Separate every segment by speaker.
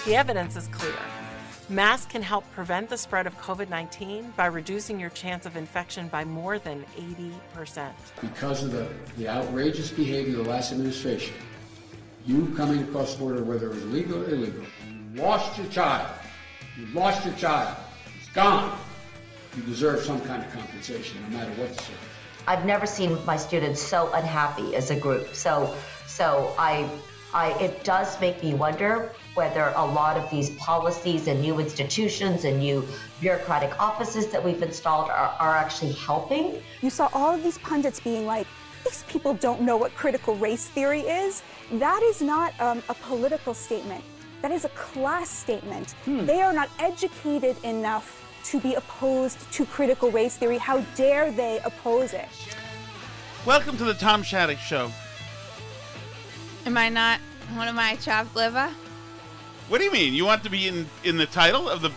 Speaker 1: The evidence is clear. Masks can help prevent the spread of COVID-19 by reducing your chance of infection by more than 80%.
Speaker 2: Because of the outrageous behavior of the last administration, you coming across the border, whether it was legal or illegal, you lost your child. You lost your child. It's gone. You deserve some kind of compensation, no matter what the circumstance.
Speaker 3: I've never seen my students so unhappy as a group. So it does make me wonder whether a lot of these policies and new institutions and new bureaucratic offices that we've installed are actually helping.
Speaker 4: You saw all of these pundits being like, these people don't know what critical race theory is. That is not a political statement. That is a class statement. They are not educated enough to be opposed to critical race theory. How dare they oppose it?
Speaker 5: Welcome to the Tom Shattuck Show.
Speaker 6: Am I not one of my chopped liver?
Speaker 5: What do you mean? You want to be in the title of the...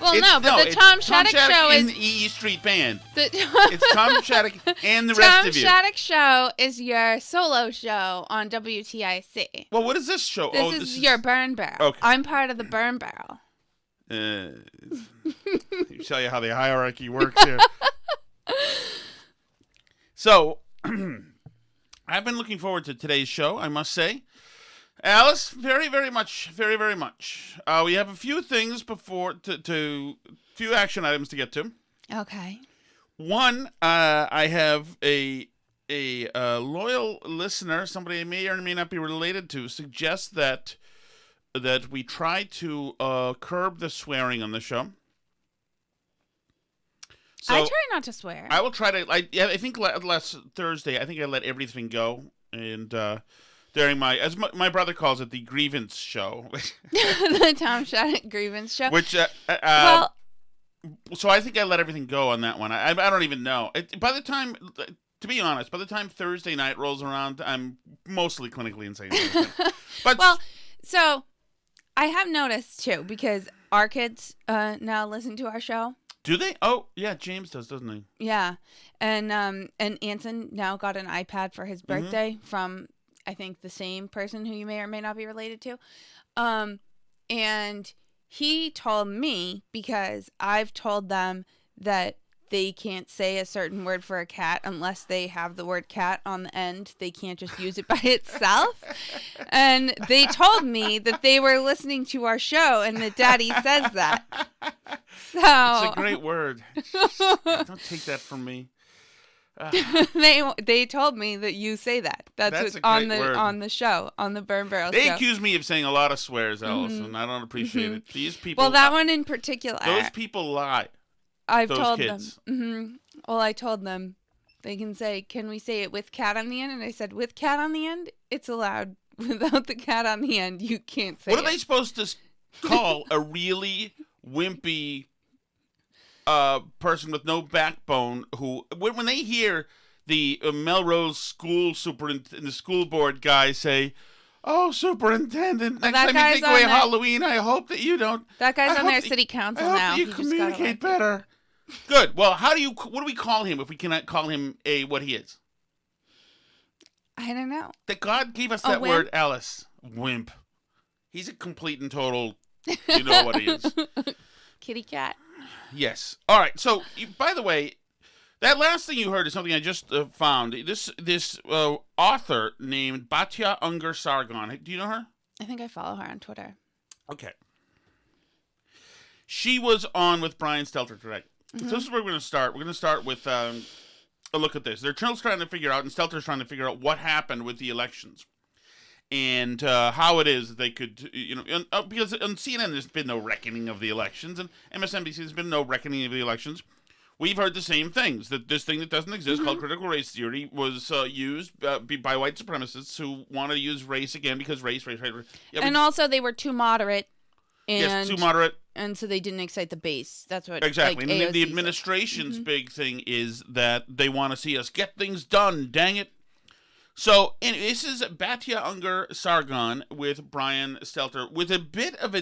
Speaker 6: Well, the Tom Shattuck Show is...
Speaker 5: the E Street Band.
Speaker 6: The
Speaker 5: It's Tom Shattuck and the rest of you.
Speaker 6: Tom Shattuck Show is your solo show on WTIC.
Speaker 5: Well, what is this show?
Speaker 6: This is your burn barrel.
Speaker 5: Okay.
Speaker 6: I'm part of the burn barrel.
Speaker 5: Show you how the hierarchy works here. So, I've been looking forward to today's show, I must say. Alice, very, very much. We have a few things few action items to get to.
Speaker 6: Okay.
Speaker 5: One, I have a loyal listener, somebody I may or may not be related to, suggests that we try to curb the swearing on the show. So
Speaker 6: I try not to swear.
Speaker 5: I will try to. I think last Thursday, I think I let everything go, and during as my brother calls it, the grievance show.
Speaker 6: The Tom Shattuck grievance show.
Speaker 5: Which
Speaker 6: well,
Speaker 5: so I think I let everything go on that one. I don't even know. By the time, to be honest, by the time Thursday night rolls around, I'm mostly clinically insane. But
Speaker 6: well, so I have noticed too, because our kids now listen to our show.
Speaker 5: Do they? Oh, yeah, James does, doesn't he?
Speaker 6: Yeah, and Anson now got an iPad for his birthday from, I think, the same person who you may or may not be related to, and he told me, because I've told them that they can't say a certain word for a cat unless they have the word cat on the end. They can't just use it by itself. And they told me that they were listening to our show and that Daddy says that. So
Speaker 5: it's a great word. Don't take that from me.
Speaker 6: They told me that you say that. That's what, on the show, on the Burn Barrel show.
Speaker 5: They accuse me of saying a lot of swears, Alice, and I don't appreciate it. These people.
Speaker 6: Well, that one in particular.
Speaker 5: Those people lie.
Speaker 6: I've told
Speaker 5: kids.
Speaker 6: them. Well, I told them they can say, "Can we say it with cat on the end?" And I said, "With cat on the end, it's allowed. Without the cat on the end, you can't say it."
Speaker 5: What are they supposed to call a really wimpy person with no backbone who, when they hear the Melrose school superintendent, the school board guy say, "Oh, superintendent, next time you take away Halloween, I hope that you don't."
Speaker 6: That guy's on their city council now.
Speaker 5: I hope that you communicate better. Good. Well, what do we call him if we cannot call him what he is?
Speaker 6: I don't know.
Speaker 5: That God gave us that word, Alice. Wimp. He's a complete and total, you know what he is.
Speaker 6: Kitty cat.
Speaker 5: Yes. All right. So, by the way, that last thing you heard is something I just found. This author named Batya Unger Sargon. Do you know her?
Speaker 6: I think I follow her on Twitter.
Speaker 5: Okay. She was on with Brian Stelter today. So this is where we're going to start. We're going to start with a look at this. They're trying to figure out, and Stelter's trying to figure out what happened with the elections. And how it is that they could, because on CNN there's been no reckoning of the elections, and MSNBC there's been no reckoning of the elections. We've heard the same things, that this thing that doesn't exist called critical race theory was used by white supremacists who want to use race again because race. Yeah,
Speaker 6: and also they were too moderate.
Speaker 5: Yes, too moderate.
Speaker 6: And so they didn't excite the base. That's what
Speaker 5: exactly.
Speaker 6: Like,
Speaker 5: and the administration's big thing is that they want to see us get things done. Dang it! So, anyway, this is Batya Unger Sargon with Brian Stelter with a bit of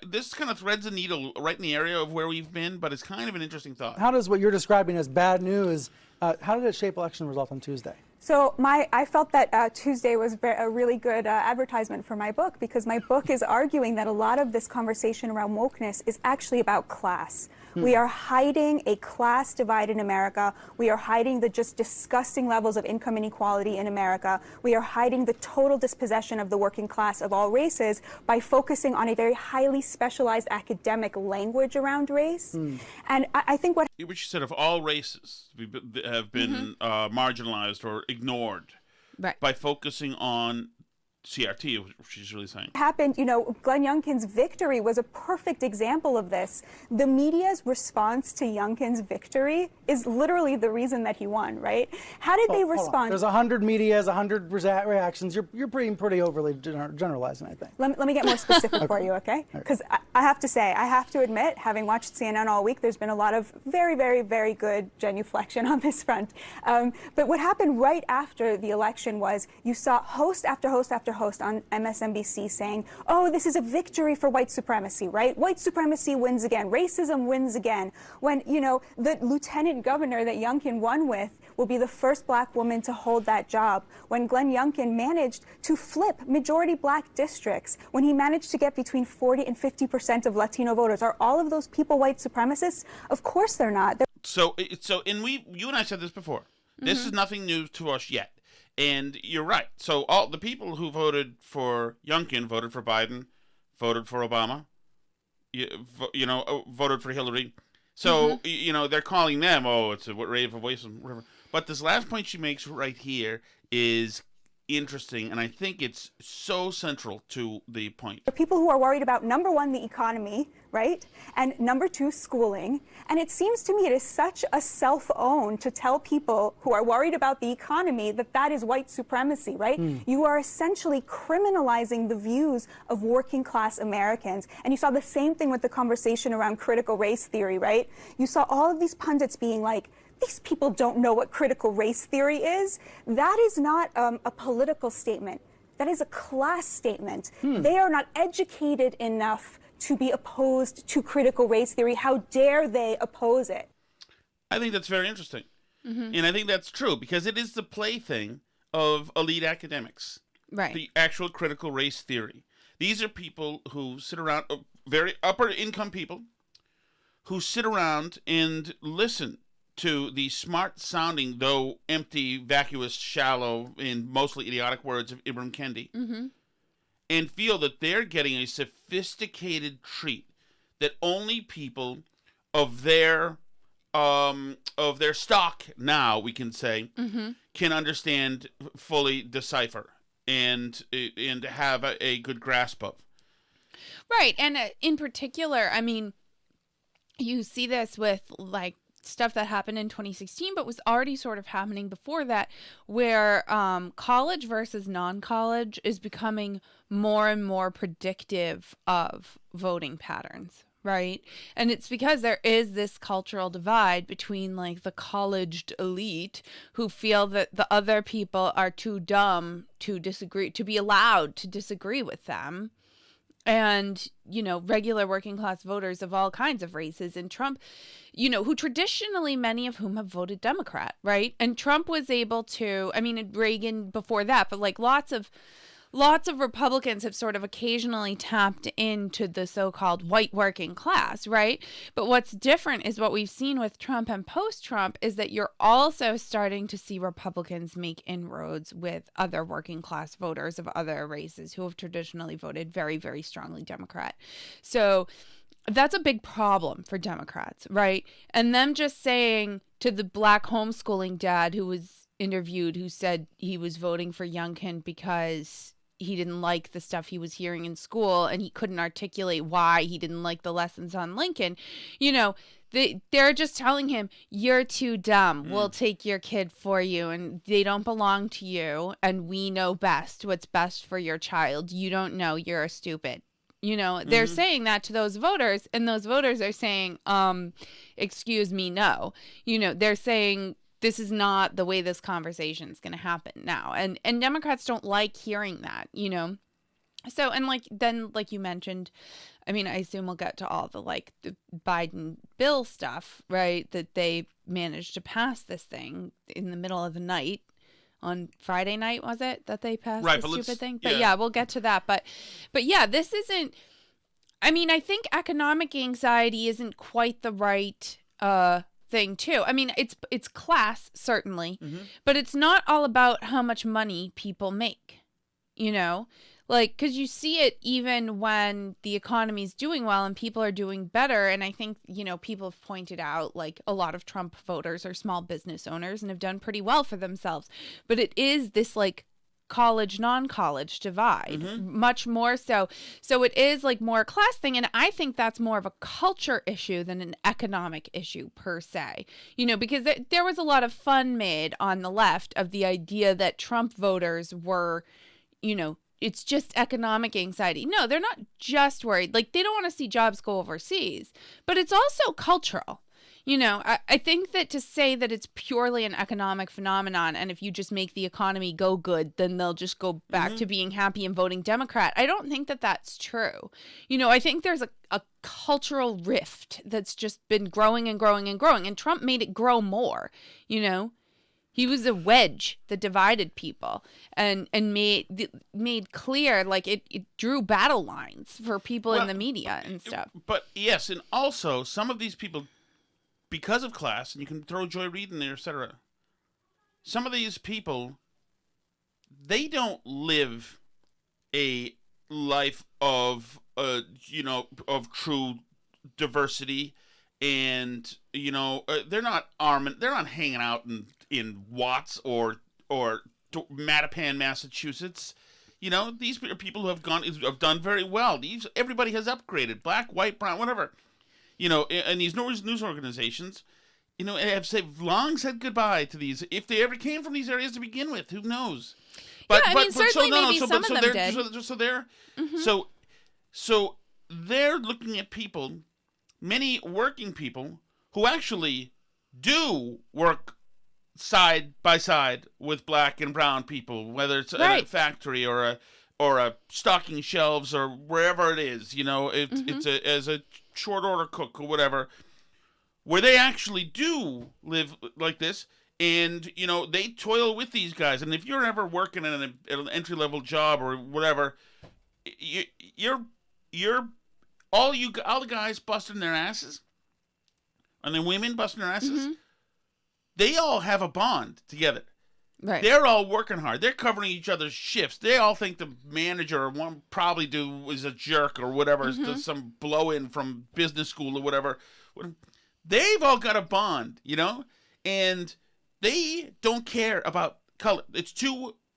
Speaker 5: this kind of threads a needle right in the area of where we've been, but it's kind of an interesting thought.
Speaker 7: How does what you're describing as bad news? How did it shape election result on Tuesday?
Speaker 4: So I felt that Tuesday was a really good advertisement for my book, because my book is arguing that a lot of this conversation around wokeness is actually about class. We are hiding a class divide in America. We are hiding the just disgusting levels of income inequality in America. We are hiding the total dispossession of the working class of all races by focusing on a very highly specialized academic language around race. And I think what...
Speaker 5: Which you said of all races have been marginalized or ignored by focusing on CRT, which she's really saying.
Speaker 4: Happened, Glenn Youngkin's victory was a perfect example of this. The media's response to Youngkin's victory is literally the reason that he won, right? How did they respond?
Speaker 7: There's 100 medias, 100 reactions. You're pretty overly generalizing, I think.
Speaker 4: Let me get more specific for you, okay? Because I have to admit, having watched CNN all week, there's been a lot of very, very, very good genuflection on this front. But what happened right after the election was you saw host after host after host on MSNBC saying, oh, this is a victory for white supremacy, right? White supremacy wins again. Racism wins again. When, the lieutenant governor that Youngkin won with will be the first black woman to hold that job. When Glenn Youngkin managed to flip majority black districts, when he managed to get between 40 and 50% of Latino voters, are all of those people white supremacists? Of course they're not.
Speaker 5: You and I said this before. This is nothing new to us yet. And you're right. So all the people who voted for Youngkin voted for Biden, voted for Obama, voted for Hillary. So, they're calling them, it's a rave of racism, whatever. But this last point she makes right here is interesting, and I think it's so central to the point.
Speaker 4: The people who are worried about, number one, the economy, right? And number two, schooling. And it seems to me it is such a self-own to tell people who are worried about the economy that that is white supremacy, right? You are essentially criminalizing the views of working class Americans. And you saw the same thing with the conversation around critical race theory, right? You saw all of these pundits being like, these people don't know what critical race theory is. That is not a political statement. That is a class statement. They are not educated enough to be opposed to critical race theory. How dare they oppose it?
Speaker 5: I think that's very interesting. And I think that's true because it is the plaything of elite academics.
Speaker 6: Right.
Speaker 5: The actual critical race theory. These are people who sit around, very upper income people, who sit around and listen to the smart-sounding, though empty, vacuous, shallow, and mostly idiotic words of Ibram Kendi, and feel that they're getting a sophisticated treat that only people of their stock now, we can say, can understand, fully decipher, and have a good grasp of.
Speaker 6: Right, and in particular, I mean, you see this with like stuff that happened in 2016, but was already sort of happening before that, where college versus non-college is becoming more and more predictive of voting patterns, right? And it's because there is this cultural divide between like the colleged elite who feel that the other people are too dumb to disagree, to be allowed to disagree with them. And, regular working class voters of all kinds of races. And Trump, who traditionally many of whom have voted Democrat, right? And Trump was able to, Reagan before that, but like lots of Republicans have sort of occasionally tapped into the so-called white working class, right? But what's different is what we've seen with Trump and post-Trump is that you're also starting to see Republicans make inroads with other working class voters of other races who have traditionally voted very, very strongly Democrat. So that's a big problem for Democrats, right? And them just saying to the black homeschooling dad who was interviewed, who said he was voting for Youngkin because he didn't like the stuff he was hearing in school and he couldn't articulate why he didn't like the lessons on Lincoln. They're just telling him, you're too dumb. We'll take your kid for you and they don't belong to you. And we know best what's best for your child. You don't know. You're stupid. They're saying that to those voters and those voters are saying, excuse me, no. They're saying, this is not the way this conversation is going to happen now. And Democrats don't like hearing that, So, and like you mentioned, I assume we'll get to all the Biden bill stuff, right? That they managed to pass this thing in the middle of the night on Friday night, was it, that they passed
Speaker 5: Right,
Speaker 6: the
Speaker 5: but
Speaker 6: stupid thing?
Speaker 5: yeah.
Speaker 6: But yeah, we'll get to that. But yeah, this isn't, I mean, I think economic anxiety isn't quite the right thing too. I mean, it's class, certainly, but it's not all about how much money people make, you know? Like, because you see it even when the economy's doing well and people are doing better. And I think, you know, people have pointed out, like, a lot of Trump voters are small business owners and have done pretty well for themselves. But it is this, like, college, non-college divide, much more so. So it is, like, more a class thing. And I think that's more of a culture issue than an economic issue per se. You know, because there was a lot of fun made on the left of the idea that Trump voters were, you know, it's just economic anxiety. No, they're not just worried. Like, they don't want to see jobs go overseas, but it's also cultural. You know, I think that to say that it's purely an economic phenomenon, and if you just make the economy go good, then they'll just go back to being happy and voting Democrat. I don't think that that's true. You know, I think there's a cultural rift that's just been growing and growing and growing, and Trump made it grow more, you know. He was a wedge that divided people and made clear, like, it drew battle lines for people in the media and stuff.
Speaker 5: But yes, and also some of these people, because of class, and you can throw Joy Reid in there, etc. Some of these people, they don't live a life of of true diversity, and they're not hanging out in Watts or Mattapan, Massachusetts. You know, these are people who have done very well. Everybody has upgraded, black, white, brown, whatever. You know, and these news organizations, you know, have long said goodbye to these. If they ever came from these areas to begin with, who knows? But,
Speaker 6: yeah, I mean, certainly maybe some of them did.
Speaker 5: So they're looking at people, many working people, who actually do work side by side with black and brown people, whether it's in a factory or a stocking shelves or wherever it is, you know, it's as a short order cook or whatever, where they actually do live like this, and you know, they toil with these guys. And if you're ever working in an entry level job or whatever, you're all the guys busting their asses, and the women busting their asses. They all have a bond together. Right. They're all working hard. They're covering each other's shifts. They all think the manager or one probably is a jerk or whatever, some blow-in from business school or whatever. They've all got a bond, you know? And they don't care about color.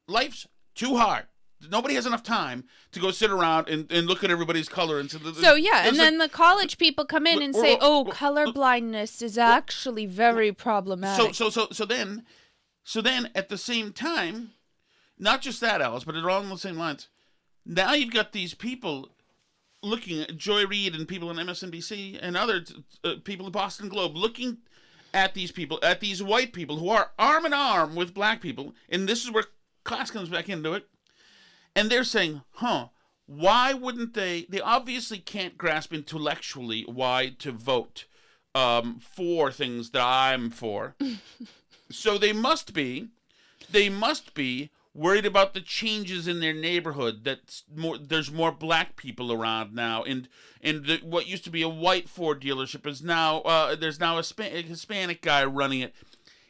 Speaker 5: Life's too hard. Nobody has enough time to go sit around and look at everybody's color. And
Speaker 6: then the college people come in and say, color blindness is actually very problematic.
Speaker 5: So then at the same time, not just that, Alice, but along the same lines, now you've got these people looking at Joy Reid and people on MSNBC and other people in Boston Globe looking at these people, at these white people who are arm in arm with black people, and this is where class comes back into it. And they're saying, why wouldn't they obviously can't grasp intellectually why to vote for things that I'm for. So they must be worried about the changes in their neighborhood, there's more black people around now, and what used to be a white Ford dealership is now there's now a Hispanic guy running it.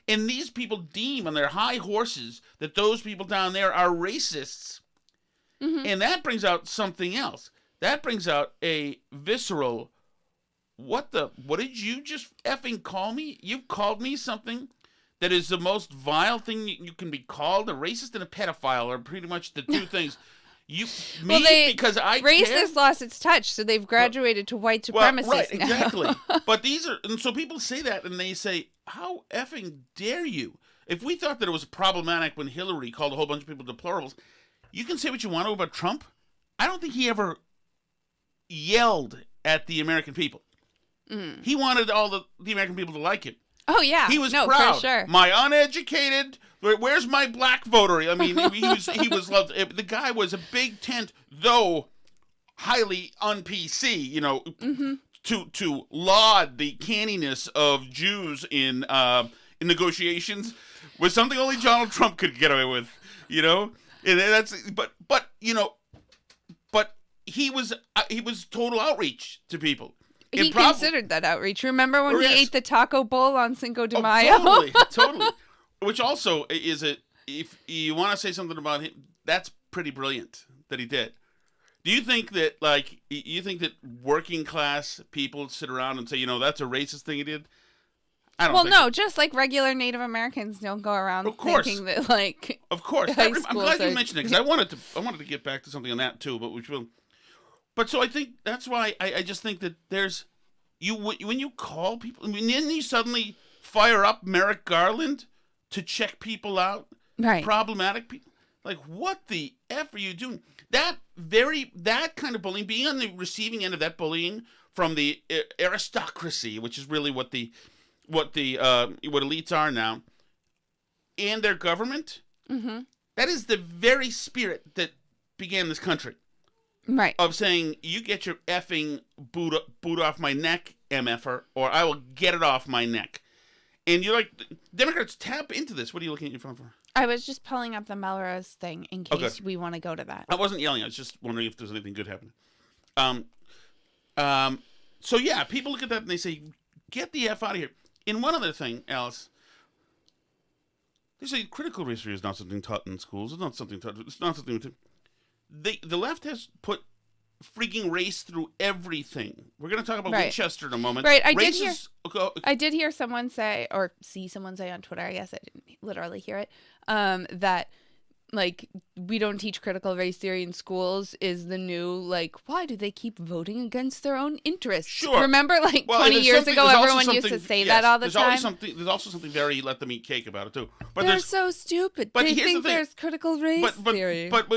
Speaker 5: And these people deem on their high horses that those people down there are racists. And that brings out something else. That brings out a visceral, what did you just effing call me? You called me something that is the most vile thing you can be called. A racist and a pedophile are pretty much the two things. Because
Speaker 6: racist lost its touch, so they've graduated to white supremacists
Speaker 5: right,
Speaker 6: now.
Speaker 5: Exactly. But and so people say that, and they say, how effing dare you? If we thought that it was problematic when Hillary called a whole bunch of people deplorables, you can say what you want to about Trump. I don't think he ever yelled at the American people. He wanted all the American people to like him.
Speaker 6: Oh, yeah.
Speaker 5: He was proud.
Speaker 6: For sure.
Speaker 5: My uneducated, where's my black voter? I mean, he was loved. The guy was a big tent, though highly un-PC, you know, to laud the canniness of Jews in negotiations was something only Donald Trump could get away with, and that's but he was total outreach to people.
Speaker 6: He considered that outreach. Remember when he
Speaker 5: yes.
Speaker 6: ate the taco bowl on Cinco de Mayo?
Speaker 5: Totally. Which also is if you want to say something about him, that's pretty brilliant that he did. Do you think that working class people sit around and say, that's a racist thing he did? I don't. Well,
Speaker 6: no, just like regular Native Americans don't go around thinking that
Speaker 5: Of course, I'm glad you mentioned it because I wanted to get back to something on that too, but which will. But so I think that's why I just think that there's when you call people, then you suddenly fire up Merrick Garland to check people out,
Speaker 6: right?
Speaker 5: Problematic people. Like, what the F are you doing? That kind of bullying, being on the receiving end of that bullying from the aristocracy, which is really what elites are now, and their government.
Speaker 6: Mm-hmm.
Speaker 5: That is the very spirit that began this country.
Speaker 6: Right.
Speaker 5: Of saying, you get your effing boot off my neck, MFer, or I will get it off my neck. And you're like, Democrats tap into this. What are you looking at your phone for?
Speaker 6: I was just pulling up the Melrose thing in case we want to go to that.
Speaker 5: I wasn't yelling. I was just wondering if there's anything good happening. So yeah, people look at that and they say, get the F out of here. And one other thing, Alice, they say critical race theory is not something taught in schools. It's not something taught. It's not something. The left has put freaking race through everything. We're going to talk about Winchester in a moment.
Speaker 6: Right. I did hear someone say, or see someone say on Twitter, I guess I didn't literally hear it, that like we don't teach critical race theory in schools is the new why do they keep voting against their own interests?
Speaker 5: Sure.
Speaker 6: Remember 20 years ago everyone used to say that all the time?
Speaker 5: There's also something very let them eat cake about it too. But
Speaker 6: they're so stupid.
Speaker 5: But
Speaker 6: they think there's critical race theory.
Speaker 5: But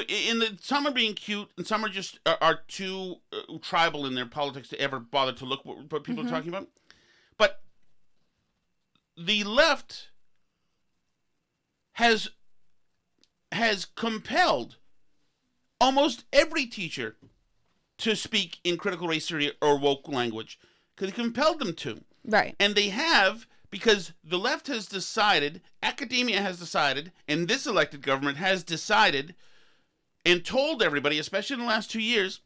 Speaker 5: some are being cute and some are just are too tribal in their politics to ever bother to look what people are talking about. But the left has compelled almost every teacher to speak in critical race theory or woke language. Because they compelled them to.
Speaker 6: Right.
Speaker 5: And they have, because the left has decided, academia has decided, and this elected government has decided and told everybody, especially in the last 2 years,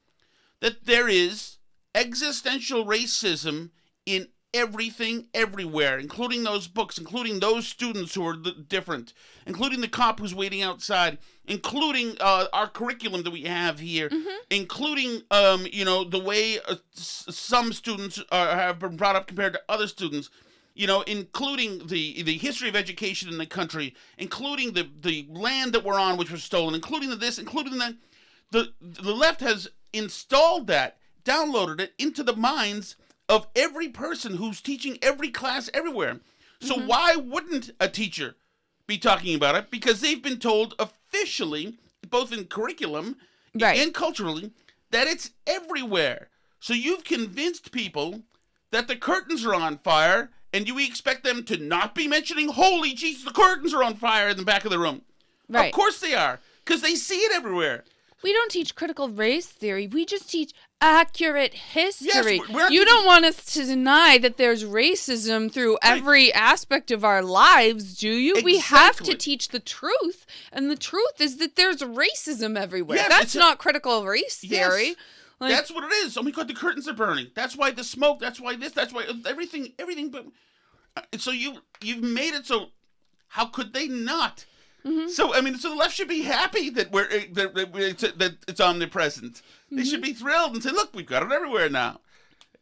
Speaker 5: that there is existential racism in everything, everywhere, including those books, including those students who are different, including the cop who's waiting outside, including our curriculum that we have here, including the way some students have been brought up compared to other students, including the history of education in the country, including the land that we're on, which was stolen, including this, including that. The left has installed that, downloaded it into the minds of every person who's teaching every class everywhere. So why wouldn't a teacher be talking about it? Because they've been told officially, both in curriculum and culturally, that it's everywhere. So you've convinced people that the curtains are on fire, and you expect them to not be mentioning, holy Jesus, the curtains are on fire in the back of the room. Right. Of course they are, because they see it everywhere.
Speaker 6: We don't teach critical race theory. We just teach accurate history.
Speaker 5: Yes,
Speaker 6: you don't want us to deny that there's racism through every aspect of our lives, do you?
Speaker 5: Exactly.
Speaker 6: We have to teach the truth, and the truth is that there's racism everywhere.
Speaker 5: Yes,
Speaker 6: that's not critical race theory.
Speaker 5: Yes. That's what it is. Oh my God, the curtains are burning. That's why the smoke. That's why this. That's why everything. But so you've made it so. How could they not? So so the left should be happy that that it's omnipresent. They should be thrilled and say, "Look, we've got it everywhere now."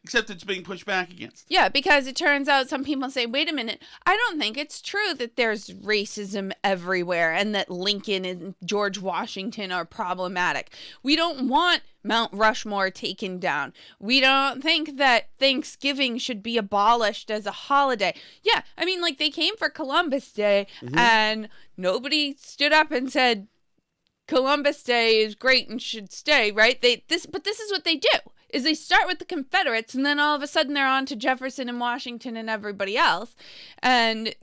Speaker 5: Except it's being pushed back against.
Speaker 6: Yeah, because it turns out some people say, wait a minute, I don't think it's true that there's racism everywhere and that Lincoln and George Washington are problematic. We don't want Mount Rushmore taken down. We don't think that Thanksgiving should be abolished as a holiday. Yeah, they came for Columbus Day and nobody stood up and said, Columbus Day is great and should stay, right? But this is what they do. Is they start with the Confederates and then all of a sudden they're on to Jefferson and Washington and everybody else. And,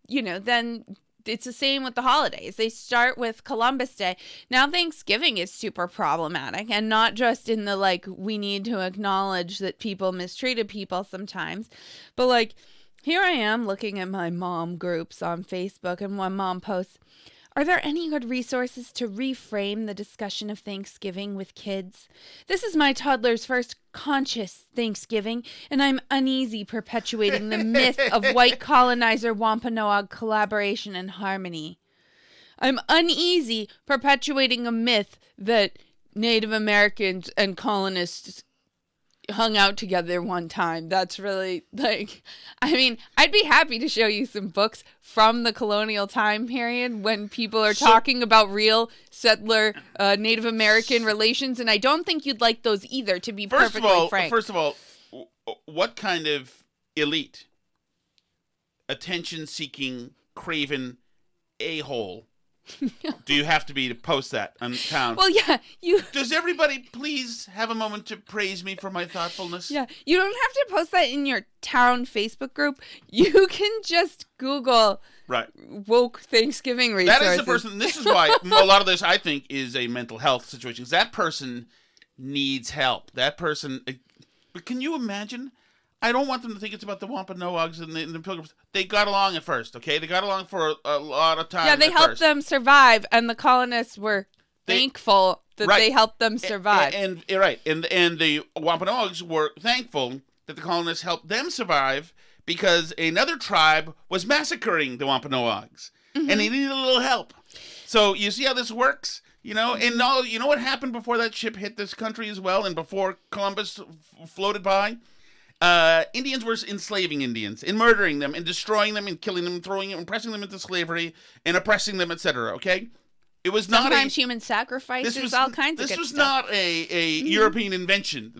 Speaker 6: then it's the same with the holidays. They start with Columbus Day. Now Thanksgiving is super problematic, and not just in the we need to acknowledge that people mistreated people sometimes, but Here I am looking at my mom groups on Facebook, and one mom posts, "Are there any good resources to reframe the discussion of Thanksgiving with kids? This is my toddler's first conscious Thanksgiving, and I'm uneasy perpetuating the myth of white colonizer Wampanoag collaboration and harmony. I'm uneasy perpetuating a myth that Native Americans and colonists hung out together one time." That's really, like, I mean, I'd be happy to show you some books from the colonial time period when people are talking about real settler Native American relations, and I don't think you'd like those either, to be perfectly frank.
Speaker 5: First of all, what kind of elite, attention-seeking, craven a-hole do you have to be to post that on town?
Speaker 6: Well, yeah,
Speaker 5: Does everybody please have a moment to praise me for my thoughtfulness?
Speaker 6: Yeah, you don't have to post that in your town Facebook group. You can just Google woke Thanksgiving resources.
Speaker 5: That is the person. This is why a lot of this, I think, is a mental health situation. That person needs help. That person. But can you imagine? I don't want them to think it's about the Wampanoags and the Pilgrims. They got along at first, okay? They got along for a lot of time.
Speaker 6: Yeah, they helped them survive, and the colonists were thankful that they helped them survive.
Speaker 5: And the Wampanoags were thankful that the colonists helped them survive because another tribe was massacring the Wampanoags, and they needed a little help. So you see how this works? You know, and you know what happened before that ship hit this country as well, and before Columbus floated by? Indians were enslaving Indians and murdering them and destroying them and killing them and throwing them and pressing them into slavery and oppressing them, etc. Okay, it was not
Speaker 6: sometimes human sacrifices, all kinds of good stuff. This was
Speaker 5: not a European invention.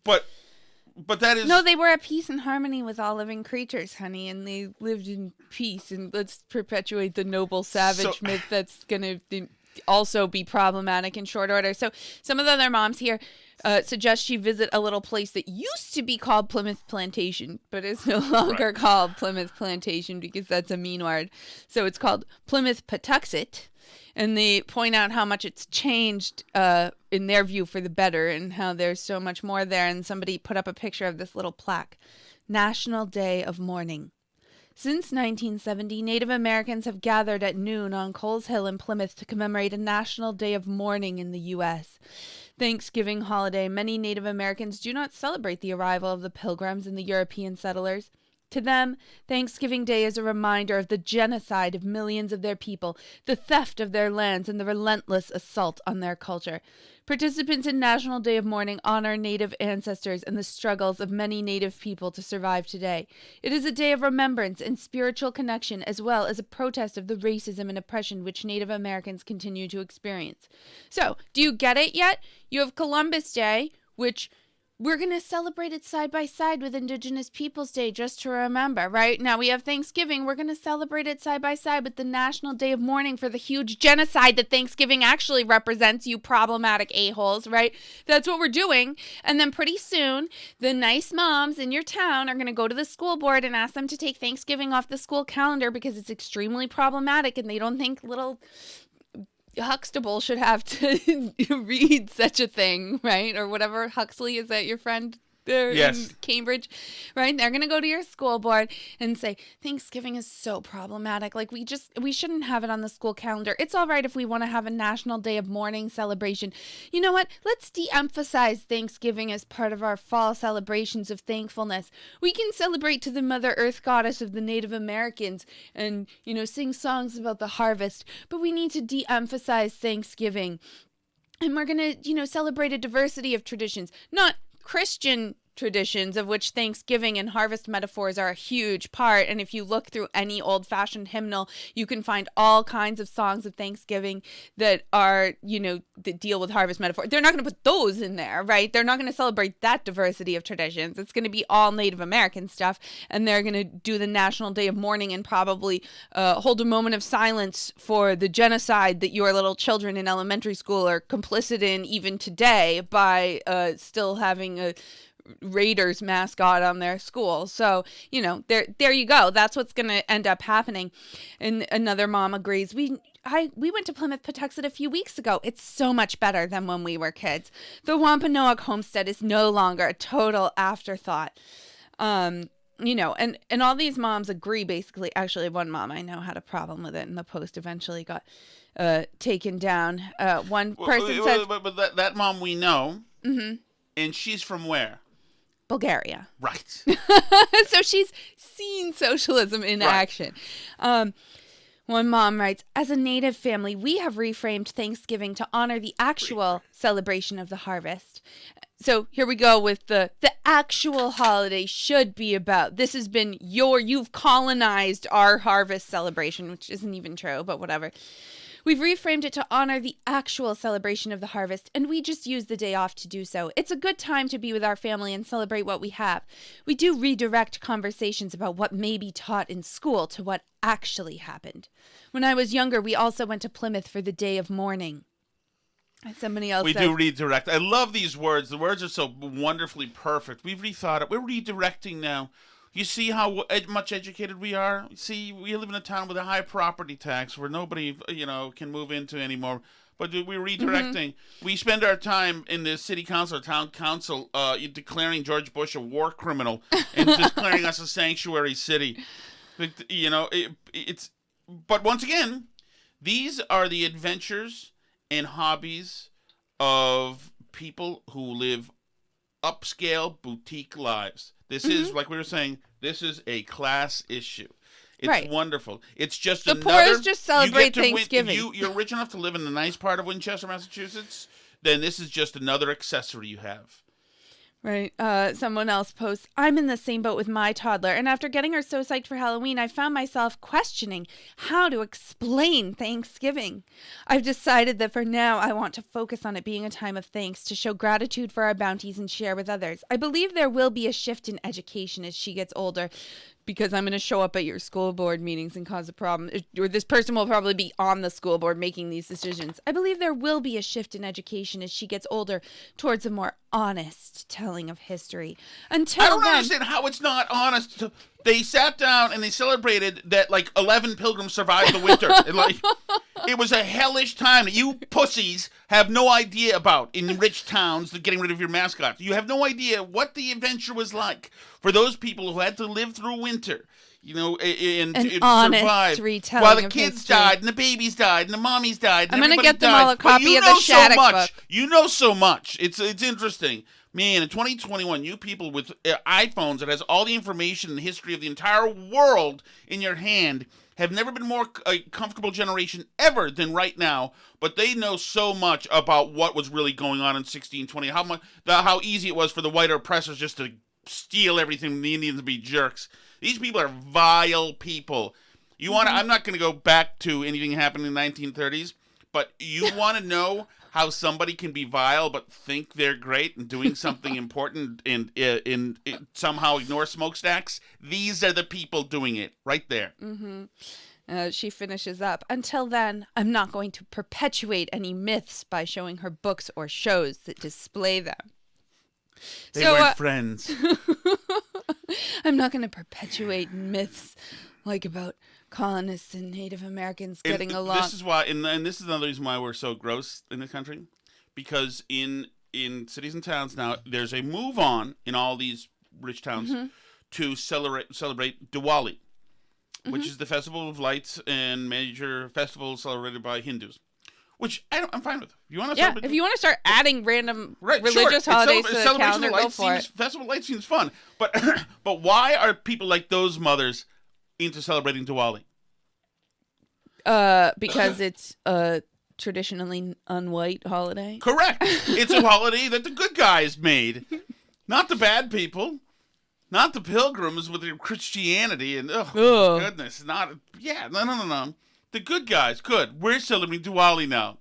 Speaker 5: But that is
Speaker 6: no. They were at peace and harmony with all living creatures, honey, and they lived in peace. And let's perpetuate the noble savage myth that's going to also be problematic in short order. So some of the other moms here suggest she visit a little place that used to be called Plymouth Plantation, but is no longer called Plymouth Plantation because that's a mean word. So it's called Plymouth Patuxet, and they point out how much it's changed in their view for the better and how there's so much more there. And somebody put up a picture of this little plaque, National Day of Mourning. Since 1970, Native Americans have gathered at noon on Coles Hill in Plymouth to commemorate a National Day of Mourning in the U.S. Thanksgiving holiday, many Native Americans do not celebrate the arrival of the Pilgrims and the European settlers. To them, Thanksgiving Day is a reminder of the genocide of millions of their people, the theft of their lands, and the relentless assault on their culture. Participants in National Day of Mourning honor Native ancestors and the struggles of many Native people to survive today. It is a day of remembrance and spiritual connection, as well as a protest of the racism and oppression which Native Americans continue to experience. So, do you get it yet? You have Columbus Day, which we're going to celebrate it side by side with Indigenous Peoples Day, just to remember, right? Now we have Thanksgiving. We're going to celebrate it side by side with the National Day of Mourning for the huge genocide that Thanksgiving actually represents, you problematic a-holes, right? That's what we're doing. And then pretty soon, the nice moms in your town are going to go to the school board and ask them to take Thanksgiving off the school calendar because it's extremely problematic and they don't think little Huxtable should have to read such a thing, right? Or whatever. Huxley, is that your friend there in Cambridge? Right? They're going to go to your school board and say, Thanksgiving is so problematic. Like, we shouldn't have it on the school calendar. It's all right if we want to have a National Day of Mourning celebration. You know what? Let's de-emphasize Thanksgiving as part of our fall celebrations of thankfulness. We can celebrate to the Mother Earth goddess of the Native Americans and, sing songs about the harvest, but we need to de-emphasize Thanksgiving. And we're going to, celebrate a diversity of traditions, not Christian traditions, of which Thanksgiving and harvest metaphors are a huge part. And if you look through any old-fashioned hymnal, you can find all kinds of songs of Thanksgiving that are, that deal with harvest metaphor. They're not going to put those in there, right? They're not going to celebrate that diversity of traditions. It's going to be all Native American stuff, and they're going to do the National Day of Mourning and probably hold a moment of silence for the genocide that your little children in elementary school are complicit in even today by still having a Raiders mascot on their school. So, there you go. That's what's going to end up happening. And another mom agrees. We went to Plymouth Patuxet a few weeks ago. It's so much better than when we were kids. The Wampanoag homestead is no longer a total afterthought. you know, and all these moms agree, basically. Actually, one mom I know had a problem with it, and the post eventually got taken down. One person says...
Speaker 5: But that mom we know, and she's from where?
Speaker 6: Bulgaria.
Speaker 5: Right.
Speaker 6: So she's seen socialism in action. One mom writes, as a Native family, we have reframed Thanksgiving to honor the actual celebration of the harvest. So here we go with the actual holiday should be about. This has been you've colonized our harvest celebration, which isn't even true, but whatever. We've reframed it to honor the actual celebration of the harvest, and we just use the day off to do so. It's a good time to be with our family and celebrate what we have. We do redirect conversations about what may be taught in school to what actually happened. When I was younger, we also went to Plymouth for the day of mourning. Somebody else
Speaker 5: We
Speaker 6: says,
Speaker 5: do redirect. I love these words. The words are so wonderfully perfect. We've rethought it. We're redirecting now. You see how much educated we are? See, we live in a town with a high property tax where nobody, can move into anymore. But we're redirecting. We spend our time in the city council or town council declaring George Bush a war criminal and declaring us a sanctuary city. But once again, these are the adventures and hobbies of people who live upscale boutique lives. This is, like we were saying, this is a class issue. It's wonderful. It's just
Speaker 6: the poorest just celebrate Thanksgiving.
Speaker 5: You're rich enough to live in the nice part of Winchester, Massachusetts, then this is just another accessory you have.
Speaker 6: Right. Someone else posts, I'm in the same boat with my toddler, and after getting her so psyched for Halloween, I found myself questioning how to explain Thanksgiving. I've decided that for now, I want to focus on it being a time of thanks, to show gratitude for our bounties and share with others. I believe there will be a shift in education as she gets older, because I'm going to show up at your school board meetings and cause a problem. Or this person will probably be on the school board making these decisions. I believe there will be a shift in education as she gets older towards a more honest telling of history. Until
Speaker 5: I don't
Speaker 6: then,
Speaker 5: understand how it's not honest. They sat down and they celebrated that 11 pilgrims survived the winter. It was a hellish time that you pussies have no idea about in rich towns getting rid of your mascots. You have no idea what the adventure was like for those people who had to live through winter. And
Speaker 6: honest
Speaker 5: survive
Speaker 6: retelling
Speaker 5: while the
Speaker 6: of
Speaker 5: kids
Speaker 6: history.
Speaker 5: died and the babies died and the mommies died. And
Speaker 6: I'm going to
Speaker 5: everybody
Speaker 6: get them
Speaker 5: died.
Speaker 6: all a copy of the
Speaker 5: so
Speaker 6: Shattuck
Speaker 5: much.
Speaker 6: book.
Speaker 5: You know so much. It's interesting. Man, in 2021, you people with iPhones that has all the information and history of the entire world in your hand have never been more a comfortable generation ever than right now. But they know so much about what was really going on in 1620, how easy it was for the white oppressors just to steal everything from the Indians and be jerks. These people are vile people. I'm not going to go back to anything happening in the 1930s, but you want to know how somebody can be vile but think they're great and doing something important and somehow ignore smokestacks? These are the people doing it right there.
Speaker 6: She finishes up. Until then, I'm not going to perpetuate any myths by showing her books or shows that display them.
Speaker 5: They weren't friends.
Speaker 6: I'm not going to perpetuate myths about colonists and Native Americans getting along.
Speaker 5: This is why, and this is another reason why we're so gross in the country, because in cities and towns now, there's a move on in all these rich towns to celebrate Diwali, which is the festival of lights and major festival celebrated by Hindus. Which I'm fine with. If you want to
Speaker 6: if you want to start adding random religious holidays to the calendar, go for it.
Speaker 5: Festival of Lights seems fun, but why are people like those mothers into celebrating Diwali?
Speaker 6: Because it's a traditionally unwhite holiday.
Speaker 5: Correct. It's a holiday that the good guys made, not the bad people, not the pilgrims with their Christianity and goodness, no. The good guys, good. We're celebrating Diwali now.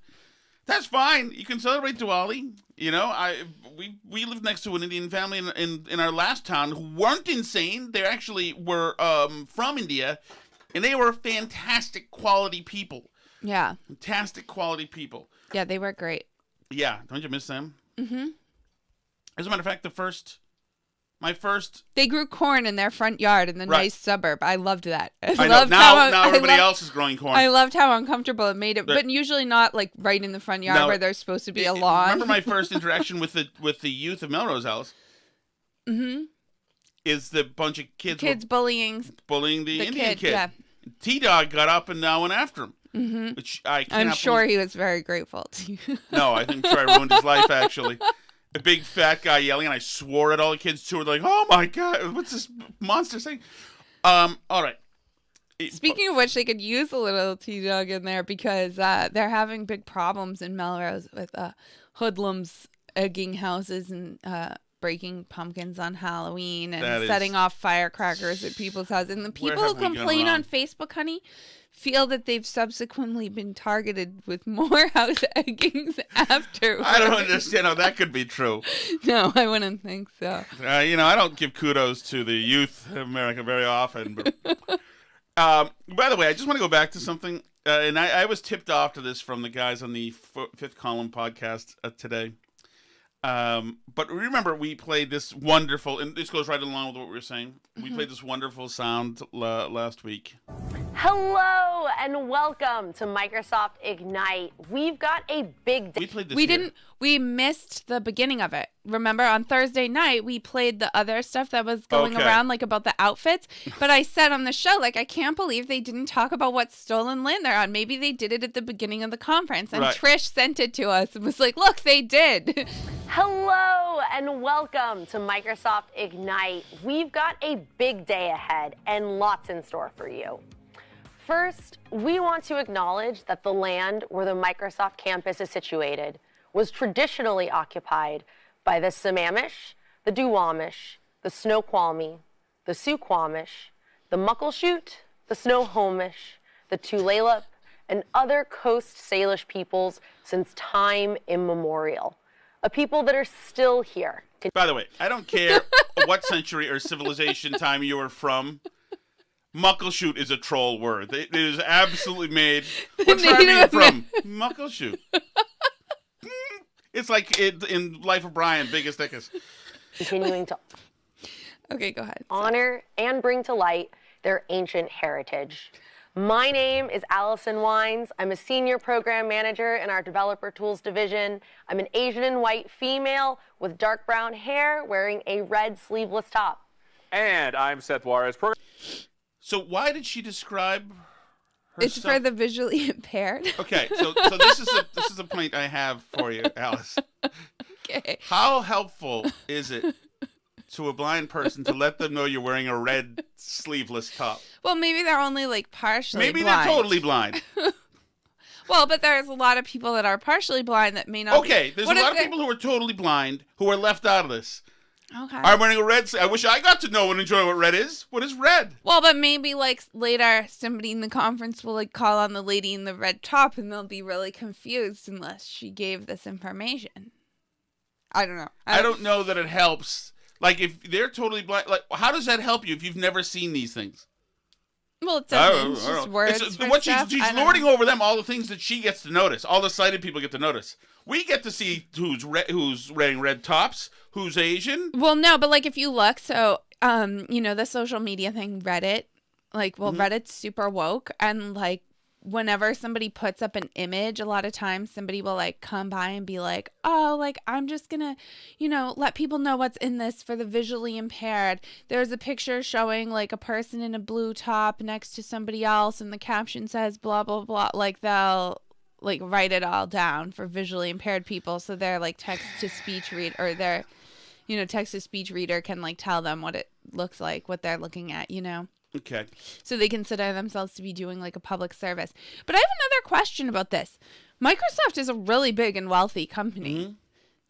Speaker 5: That's fine. You can celebrate Diwali. We lived next to an Indian family in our last town who weren't insane. They actually were from India, and they were fantastic quality people.
Speaker 6: Yeah.
Speaker 5: Fantastic quality people.
Speaker 6: Yeah, they were great.
Speaker 5: Yeah. Don't you miss them? Mm-hmm. As a matter of fact, my first...
Speaker 6: They grew corn in their front yard in the nice suburb. I loved that.
Speaker 5: I know. Now everybody else is growing corn.
Speaker 6: I loved how uncomfortable it made it, but usually not right in the front yard where there's supposed to be a lawn.
Speaker 5: Remember my first interaction with the youth of Melrose House?
Speaker 6: Mm-hmm.
Speaker 5: is the bunch of kids
Speaker 6: bullying
Speaker 5: the Indian kid.
Speaker 6: Yeah.
Speaker 5: T-Dog got up and now went after him.
Speaker 6: Mm-hmm.
Speaker 5: Which I
Speaker 6: I'm sure he was very grateful to you.
Speaker 5: No, I think I ruined his life, actually. A big fat guy yelling, and I swore at all the kids, too. They're like, oh, my God, what's this monster saying? All right.
Speaker 6: Speaking of which, they could use a little T-Dog in there because they're having big problems in Melrose with hoodlums egging houses and breaking pumpkins on Halloween and setting off firecrackers at people's houses. And the people who complain on Facebook, honey, feel that they've subsequently been targeted with more house eggings afterwards.
Speaker 5: I don't understand how that could be true.
Speaker 6: No, I wouldn't think so.
Speaker 5: I don't give kudos to the youth of America very often. But by the way, I just want to go back to something. And I was tipped off to this from the guys on the Fifth Column podcast today. But remember, we played this wonderful, and this goes right along with what we were saying. We played this wonderful sound last week.
Speaker 8: Hello and welcome to Microsoft Ignite. We've got a big day.
Speaker 5: We played this.
Speaker 6: We missed the beginning of it. Remember, on Thursday night, we played the other stuff that was going around, like about the outfits. But I said on the show, like, I can't believe they didn't talk about what stolen land they're on. Maybe they did it at the beginning of the conference. And Trish sent it to us and was like, look, they did.
Speaker 8: Hello and welcome to Microsoft Ignite. We've got a big day ahead and lots in store for you. First, we want to acknowledge that the land where the Microsoft campus is situated was traditionally occupied by the Sammamish, the Duwamish, the Snoqualmie, the Suquamish, the Muckleshoot, the Snohomish, the Tulalip, and other Coast Salish peoples since time immemorial. A people that are still here.
Speaker 5: By the way, I don't care what century or civilization time you are from. Muckleshoot is a troll word. It is absolutely made. What tribe are you from? Muckleshoot. It's like in Life of Brian, Biggest Thickest.
Speaker 8: Continuing to
Speaker 6: Okay, go ahead.
Speaker 8: honor and bring to light their ancient heritage. My name is Allison Wines. I'm a senior program manager in our developer tools division. I'm an Asian and white female with dark brown hair wearing a red sleeveless top.
Speaker 9: And I'm Seth Juarez.
Speaker 5: So why did she describe herself?
Speaker 6: It's for the visually impaired.
Speaker 5: Okay, so this is a point I have for you, Alice.
Speaker 6: Okay.
Speaker 5: How helpful is it to a blind person to let them know you're wearing a red sleeveless top?
Speaker 6: Well, maybe they're only like partially
Speaker 5: Maybe
Speaker 6: blind.
Speaker 5: they're totally blind.
Speaker 6: Well, but there's a lot of people that are partially blind that may not
Speaker 5: Okay, there's a lot of people who are totally blind who are left out of this.
Speaker 6: Okay.
Speaker 5: I'm wearing a red. I wish I got to know and enjoy what red is. What is red?
Speaker 6: Well, but maybe like later somebody in the conference will like call on the lady in the red top and they'll be really confused unless she gave this information. I don't know.
Speaker 5: I don't know that it helps. Like if they're totally blind, like how does that help you if you've never seen these things?
Speaker 6: Well, it doesn't. It's just words for
Speaker 5: what
Speaker 6: stuff.
Speaker 5: she's lording over them all the things that she gets to notice. All the sighted people get to notice. We get to see who's wearing red tops, who's Asian.
Speaker 6: Well, no, but like if you look, so the social media thing, Reddit, like Reddit's super woke, and like whenever somebody puts up an image, a lot of times somebody will like come by and be like, oh, like I'm just gonna, let people know what's in this for the visually impaired. There's a picture showing like a person in a blue top next to somebody else, and the caption says blah blah blah. Like they'll like write it all down for visually impaired people, so their like text to speech read or their text to speech reader can like tell them what it looks like, what they're looking at,
Speaker 5: Okay.
Speaker 6: So they consider themselves to be doing like a public service. But I have another question about this. Microsoft is a really big and wealthy company.
Speaker 5: Mm-hmm.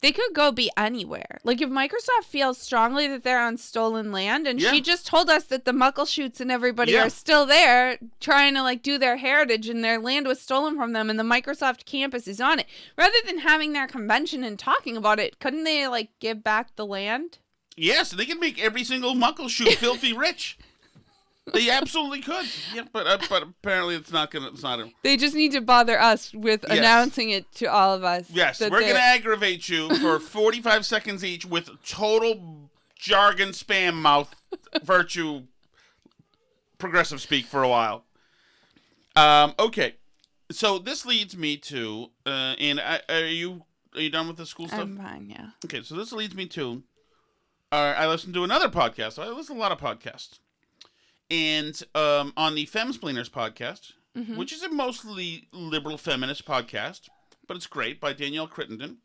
Speaker 6: They could go be anywhere. Like if Microsoft feels strongly that they're on stolen land, and she just told us that the Muckleshoots and everybody are still there trying to like do their heritage, and their land was stolen from them, and the Microsoft campus is on it. Rather than having their convention and talking about it, couldn't they like give back the land?
Speaker 5: Yes, they can make every single Muckleshoot filthy rich. They absolutely could. Yeah, but apparently it's not gonna. It's not.
Speaker 6: They just need to bother us with announcing it to all of us.
Speaker 5: Yes, we're gonna aggravate you for 45 seconds each with total jargon, spam mouth, virtue, progressive speak for a while. Okay, so this leads me to. And are you done with the school stuff?
Speaker 6: I'm fine. Yeah.
Speaker 5: Okay, so this leads me to. I listened to another podcast. I listen to a lot of podcasts. And on the Femmes podcast, which is a mostly liberal feminist podcast, but it's great, by Danielle Crittenden,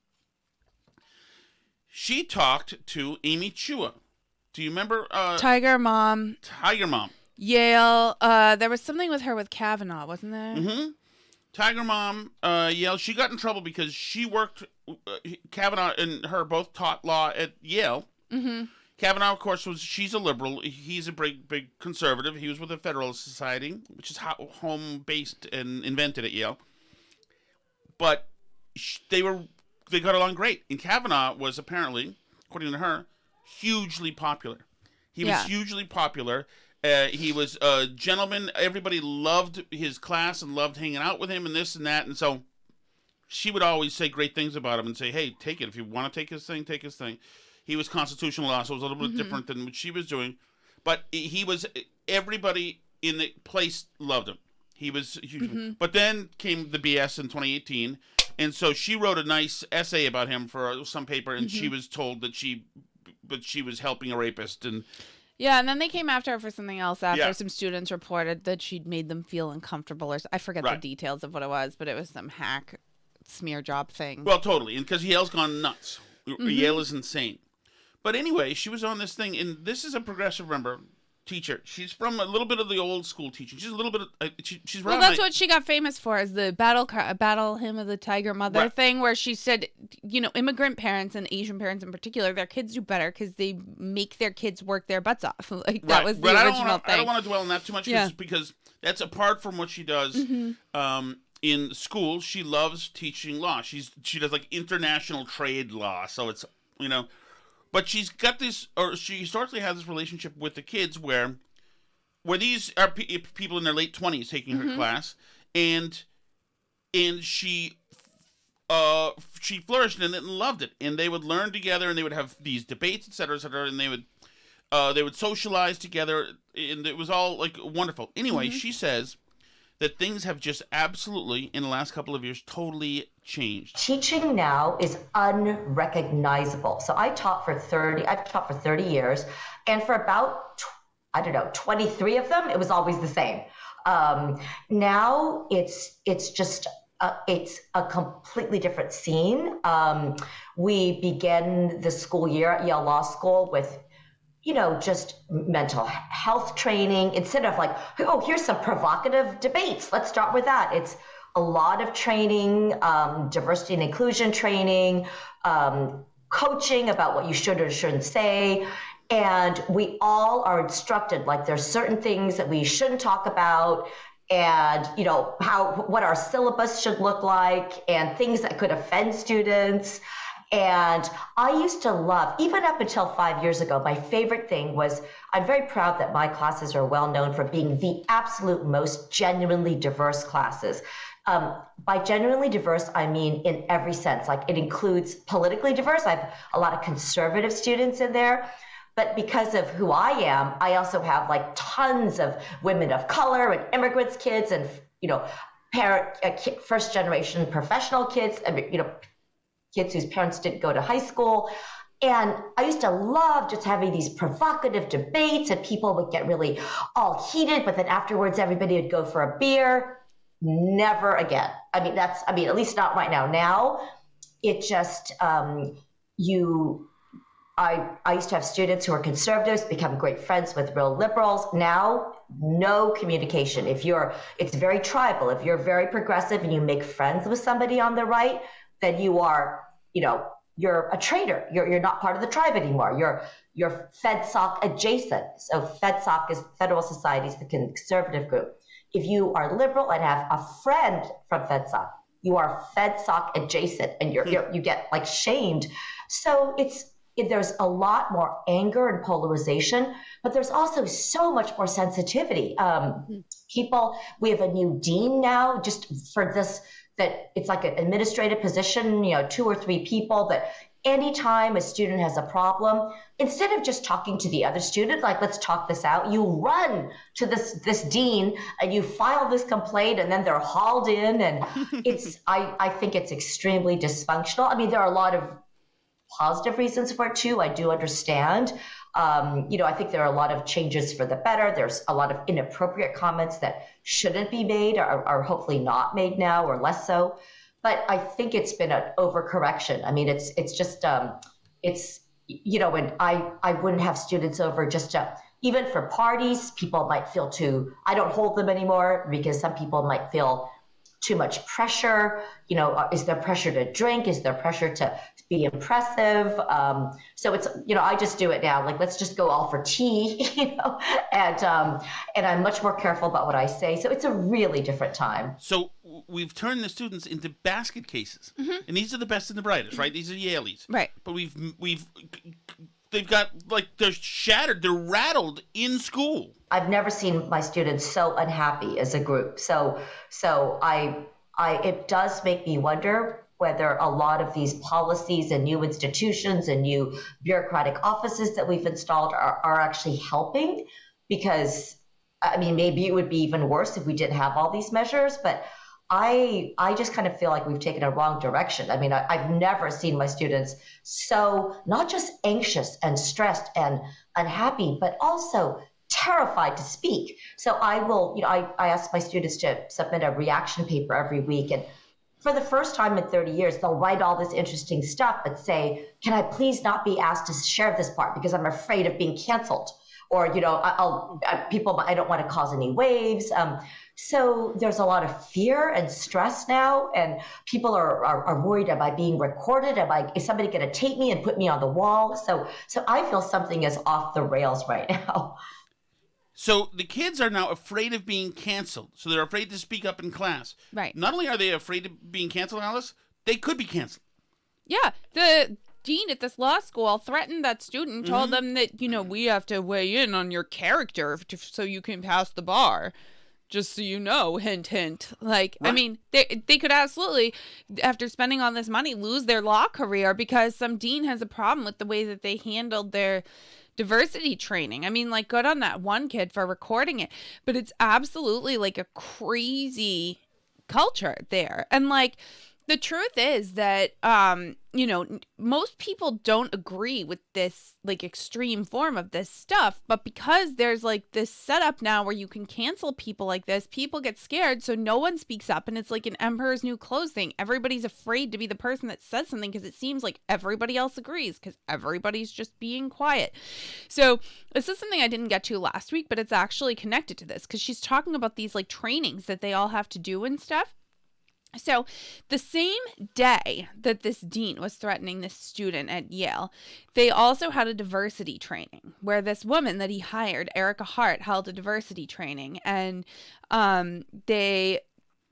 Speaker 5: she talked to Amy Chua. Do you remember?
Speaker 6: Tiger Mom.
Speaker 5: Tiger Mom.
Speaker 6: Yale. There was something with her with Kavanaugh, wasn't there?
Speaker 5: Mm-hmm. Tiger Mom, Yale. She got in trouble because she worked. Kavanaugh and her both taught law at Yale. Mm-hmm. Kavanaugh, of course, she's a liberal. He's a big conservative. He was with the Federalist Society, which is home-based and invented at Yale. But they got along great. And Kavanaugh was apparently, according to her, hugely popular. He was hugely popular. He was a gentleman. Everybody loved his class and loved hanging out with him and this and that. And so she would always say great things about him and say, hey, take it. If you want to take his thing, take his thing. He was constitutional law, so it was a little bit different than what she was doing. But everybody in the place loved him. He was huge. But then came the BS in 2018. And so she wrote a nice essay about him for some paper, and she was told that she was helping a rapist. And
Speaker 6: yeah, and then they came after her for something else after some students reported that she'd made them feel uncomfortable. Or I forget the details of what it was, but it was some hack smear job thing.
Speaker 5: Well, totally. And because Yale's gone nuts. Yale is insane. But anyway, she was on this thing, and this is a progressive, teacher. She's from a little bit of the old school teaching. She's a little bit of, she's
Speaker 6: well, that's what she got famous for, is the battle hymn of the Tiger Mother thing, where she said, immigrant parents and Asian parents in particular, their kids do better because they make their kids work their butts off. That was the original thing.
Speaker 5: I don't want to dwell on that too much because that's apart from what she does. In school, she loves teaching law. She does like international trade law, so it's but she's got this, or she historically has this relationship with the kids where these are people in their late 20s taking her class, and she flourished in it and loved it, and they would learn together, and they would have these debates, etc., and they would socialize together, and it was all like wonderful. Anyway, she says that things have just absolutely, in the last couple of years, totally changed.
Speaker 3: Teaching now is unrecognizable. So I've taught for 30 years, and for about, 23 of them, it was always the same. Now it's just, it's a completely different scene. We begin the school year at Yale Law School with just mental health training, instead of like, oh, here's some provocative debates. Let's start with that. It's a lot of training, diversity and inclusion training, coaching about what you should or shouldn't say. And we all are instructed, like there's certain things that we shouldn't talk about, and what our syllabus should look like, and things that could offend students. And I used to love, even up until 5 years ago, my favorite thing was, I'm very proud that my classes are well known for being the absolute most genuinely diverse classes. By genuinely diverse, I mean in every sense. Like, it includes politically diverse. I have a lot of conservative students in there. But because of who I am, I also have like tons of women of color and immigrants kids and, first generation professional kids, kids whose parents didn't go to high school. And I used to love just having these provocative debates, and people would get really all heated, but then afterwards everybody would go for a beer. Never again. I mean, at least not right now. Now it just, I used to have students who are conservatives become great friends with real liberals. Now, no communication. It's very tribal. If you're very progressive and you make friends with somebody on the right, then you are, you're a traitor. You're not part of the tribe anymore. You're FedSoc adjacent. So FedSoc is Federal Society's the conservative group. If you are liberal and have a friend from FedSoc, you are FedSoc adjacent, and you get like shamed. So there's a lot more anger and polarization, but there's also so much more sensitivity. We have a new dean now, just for this, that it's like an administrative position, 2 or 3 people, that anytime a student has a problem, instead of just talking to the other student, like, let's talk this out, you run to this dean and you file this complaint, and then they're hauled in, and I think it's extremely dysfunctional. I mean, there are a lot of positive reasons for it too. I do understand. I think there are a lot of changes for the better. There's a lot of inappropriate comments that shouldn't be made, are hopefully not made now, or less so. But I think it's been an overcorrection. I mean, it's just, when I wouldn't have students over just to, even for parties, people might feel I don't hold them anymore because some people might feel too much pressure. Is there pressure to drink? Is there pressure to be impressive? So it's, I just do it now. Like, let's just go all for tea, and I'm much more careful about what I say. So it's a really different time.
Speaker 5: So we've turned the students into basket cases, and these are the best and the brightest, right? These are Yaleys,
Speaker 6: right?
Speaker 5: But they've got, like, they're shattered, they're rattled in school.
Speaker 3: I've never seen my students so unhappy as a group. So it does make me wonder whether a lot of these policies and new institutions and new bureaucratic offices that we've installed are actually helping. Because, I mean, maybe it would be even worse if we didn't have all these measures, but I just kind of feel like we've taken a wrong direction. I mean, I've never seen my students so not just anxious and stressed and unhappy, but also terrified to speak. So I will, I ask my students to submit a reaction paper every week. And for the first time in 30 years, they'll write all this interesting stuff, but say, can I please not be asked to share this part because I'm afraid of being canceled? Or, I don't want to cause any waves. So there's a lot of fear and stress now, and people are worried, am I being recorded? Is somebody going to tape me and put me on the wall? So I feel something is off the rails right now.
Speaker 5: So the kids are now afraid of being canceled. So they're afraid to speak up in class.
Speaker 6: Right.
Speaker 5: Not only are they afraid of being canceled, Alice, they could be canceled.
Speaker 6: Yeah. The dean at this law school threatened that student, told them that, we have to weigh in on your character so you can pass the bar. Just so you know, hint, hint. Like, right. I mean, they could absolutely, after spending all this money, lose their law career because some dean has a problem with the way that they handled their diversity training. I mean, like, good on that one kid for recording it, but it's absolutely like a crazy culture there. And like, the truth is that, most people don't agree with this like extreme form of this stuff, but because there's like this setup now where you can cancel people like this, people get scared. So no one speaks up, and it's like an Emperor's New Clothes thing. Everybody's afraid to be the person that says something because it seems like everybody else agrees because everybody's just being quiet. So this is something I didn't get to last week, but it's actually connected to this because she's talking about these like trainings that they all have to do and stuff. So the same day that this dean was threatening this student at Yale, they also had a diversity training where this woman that he hired, Erica Hart, held a diversity training, and they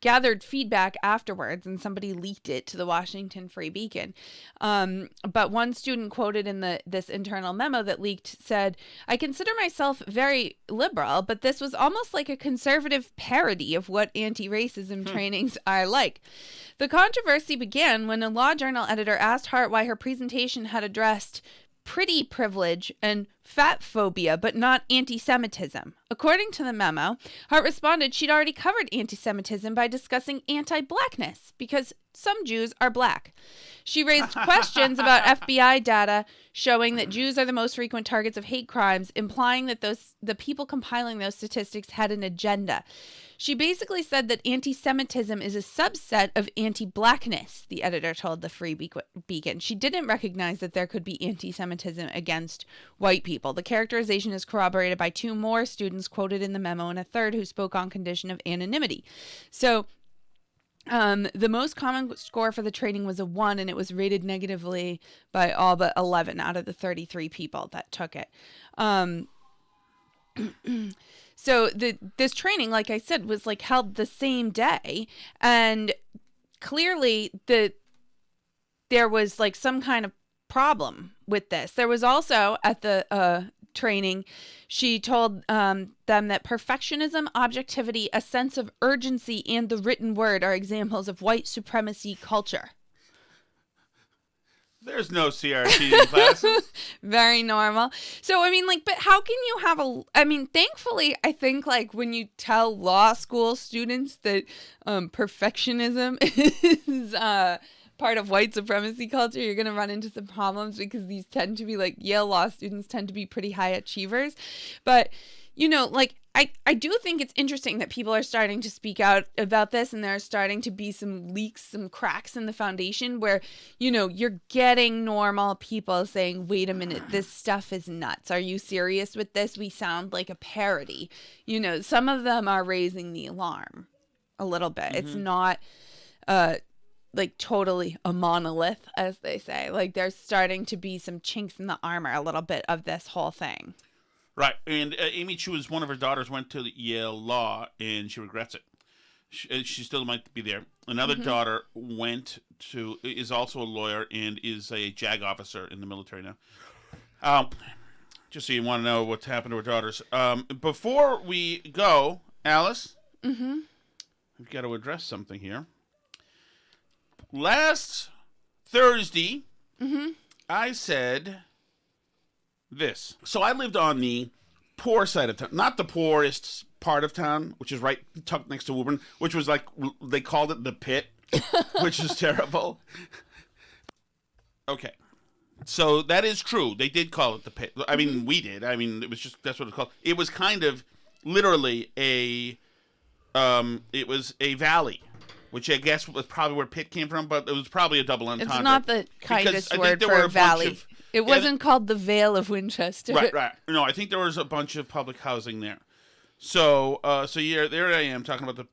Speaker 6: gathered feedback afterwards, and somebody leaked it to the Washington Free Beacon. But one student quoted in this internal memo that leaked said, "I consider myself very liberal, but this was almost like a conservative parody of what anti-racism trainings are like." The controversy began when a law journal editor asked Hart why her presentation had addressed pretty privilege and fat phobia, but not anti-Semitism. According to the memo, Hart responded she'd already covered anti-Semitism by discussing anti-blackness because some Jews are black. She raised questions about FBI data showing that Jews are the most frequent targets of hate crimes, implying that the people compiling those statistics had an agenda. She basically said that anti-Semitism is a subset of anti-blackness, the editor told the Free Beacon. She didn't recognize that there could be anti-Semitism against white people. The characterization is corroborated by two more students quoted in the memo and a third who spoke on condition of anonymity. So the most common score for the training was a 1, and it was rated negatively by all but 11 out of the 33 people that took it. So this training, like I said, was like held the same day, and clearly there was like some kind of problem with this. There was also at the training, she told them that perfectionism, objectivity, a sense of urgency, and the written word are examples of white supremacy culture.
Speaker 5: There's no CRT in classes.
Speaker 6: Very normal. So, I mean, like, but how can you have thankfully, I think, like, when you tell law school students that perfectionism is part part of white supremacy culture, you're going to run into some problems because these tend to be like Yale law students tend to be pretty high achievers. But, you know, like I do think it's interesting that people are starting to speak out about this, and there are starting to be some leaks, some cracks in the foundation where, you know, you're getting normal people saying, wait a minute, this stuff is nuts. Are you serious with this? We sound like a parody. You know, some of them are raising the alarm a little bit. Mm-hmm. It's not like totally a monolith, as they say. Like there's starting to be some chinks in the armor a little bit of this whole thing.
Speaker 5: Right, and Amy Chu's one of her daughters went to Yale Law, and she regrets it. She still might be there. Another daughter is also a lawyer and is a JAG officer in the military now. Just so you want to know what's happened to her daughters. Before we go, Alice, we've got to address something here. Last Thursday, I said this. So I lived on the poor side of town, not the poorest part of town, which is right tucked next to Woburn, which was like, they called it the pit, which is terrible. Okay. So that is true. They did call it the pit. I mean, we did. I mean, it was just, that's what it's called. It was kind of literally it was a valley, which I guess was probably where pit came from, but it was probably a double entendre.
Speaker 6: It's not the kindest word for a valley. It wasn't called the Vale of Winchester.
Speaker 5: Right. No, I think there was a bunch of public housing there. So yeah, there I am talking about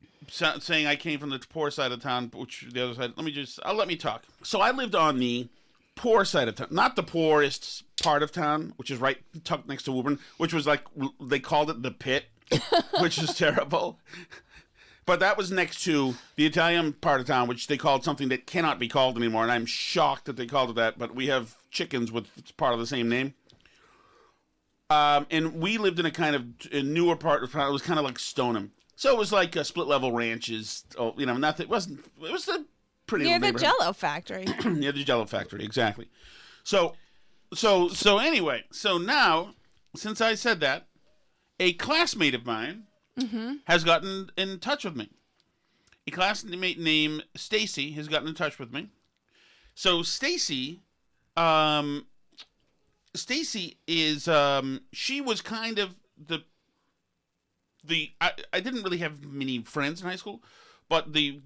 Speaker 5: saying I came from the poor side of town, which the other side. Let me talk. So I lived on the poor side of town, not the poorest part of town, which is right tucked next to Woburn, which was like, they called it the pit, which is terrible. But that was next to the Italian part of town, which they called something that cannot be called anymore, and I'm shocked that they called it that, but we have chickens with part of the same name. And we lived in a newer part of town. It was kind of like Stoneham. So it was like split-level ranches. Oh, you know, it was a pretty
Speaker 6: near
Speaker 5: little
Speaker 6: the Jell-O factory.
Speaker 5: Near the Jell-O factory, exactly. So anyway, so now, since I said that, a classmate of mine has gotten in touch with me. A classmate named Stacy has gotten in touch with me. So Stacy is she was kind of I didn't really have many friends in high school, but the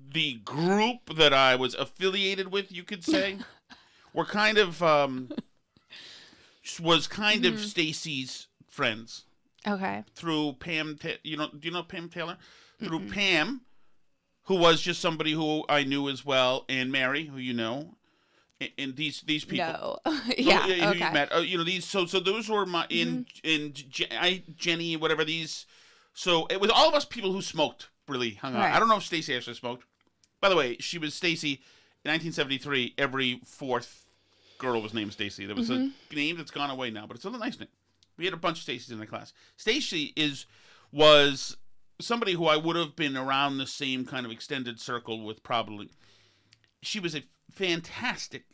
Speaker 5: group that I was affiliated with, you could say, were kind of Stacy's friends.
Speaker 6: Okay.
Speaker 5: Through Pam, do you know Pam Taylor? Through Pam, who was just somebody who I knew as well, and Mary, who you know, and these people.
Speaker 6: No. Yeah.
Speaker 5: Who
Speaker 6: okay.
Speaker 5: you met. You know these. So those were my Jenny, whatever these. So it was all of us people who smoked really hung out.
Speaker 6: Right.
Speaker 5: I don't know if Stacy actually smoked. By the way, she was Stacy in 1973. Every fourth girl was named Stacy. There was a name that's gone away now, but it's a nice name. We had a bunch of Stacys in the class. Stacy was somebody who I would have been around the same kind of extended circle with probably. She was a fantastic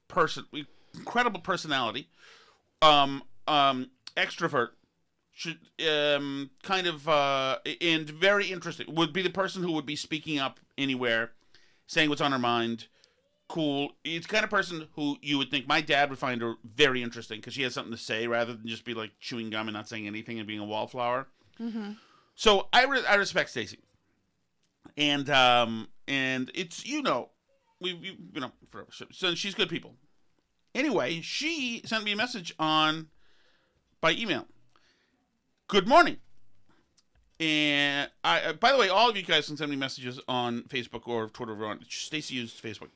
Speaker 5: person, incredible personality, extrovert, and very interesting. Would be the person who would be speaking up anywhere, saying what's on her mind. Cool. It's the kind of person who you would think my dad would find her very interesting because she has something to say rather than just be like chewing gum and not saying anything and being a wallflower. So I respect Stacy, and it's we forever. So she's good people. Anyway, she sent me a message by email. Good morning. And by the way, all of you guys can send me messages on Facebook or Twitter. Stacy used Facebook.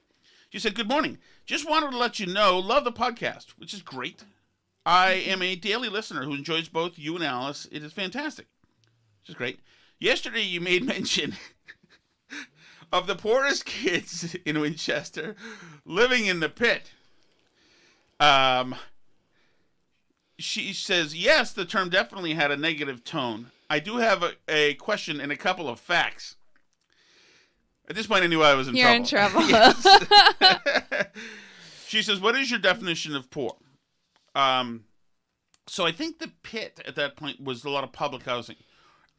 Speaker 5: She said, good morning. Just wanted to let you know, love the podcast, which is great. I am a daily listener who enjoys both you and Alice. It is fantastic, which is great. Yesterday, you made mention of the poorest kids in Winchester living in the pit. She says, yes, the term definitely had a negative tone. I do have a question and a couple of facts. At this point, I knew I was in trouble.
Speaker 6: You're in trouble.
Speaker 5: She says, what is your definition of poor? So I think the pit at that point was a lot of public housing.